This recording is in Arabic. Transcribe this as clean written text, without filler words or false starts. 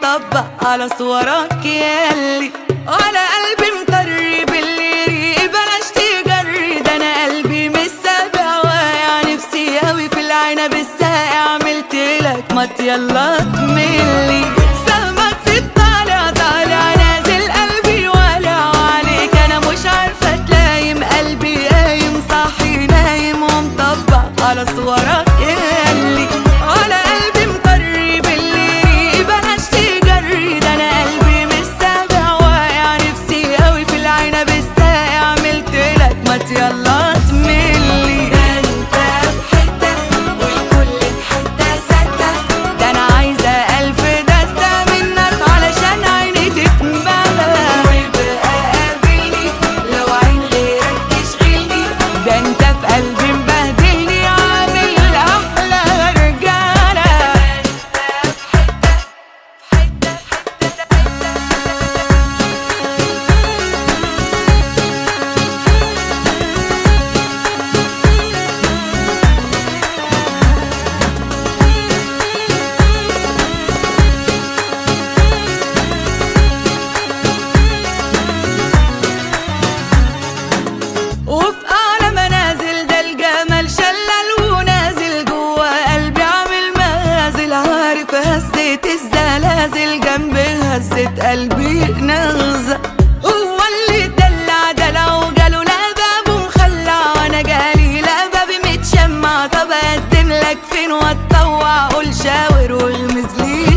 ومطبق على صورك ياللي على قلبي مطري باللي بلاش تجري، ده انا قلبي مش سابع واقع نفسي اوي في العنب الساقع، عملتلك مات يلا تملي سهمك في الطالع طالع نازل قلبي ولع عليك، انا مش عارفه تلايم قلبي قايم صاحي نايم ومطبق على صورك ياللي على قلبي مطري باللي بلاش تجري، ده انا قلبي مش سابع واقع نفسي اوي في العنب الساقع، عملتلك مات يلا تملي. ده انت في حته والكل في حته سته، ده انا عايزه الف دسته منك علشان عيني تتملى، ويبقى قابلني لو عين غيرك تشغلني، ده انت في قلبي مبهدلني عامل احلى رجاله. وفي أعلى منازل ده الجمال شلل ونازل جوا قلبي عامل مغازل، عارف هزة الزلازل جنب هزة قلبي نغزة، هو اللي دلع وجاله لا بابه مخلع وانا جالي لا بابي متشمع، طب اقدم لك فين واتطوع قول شاور واغمز لي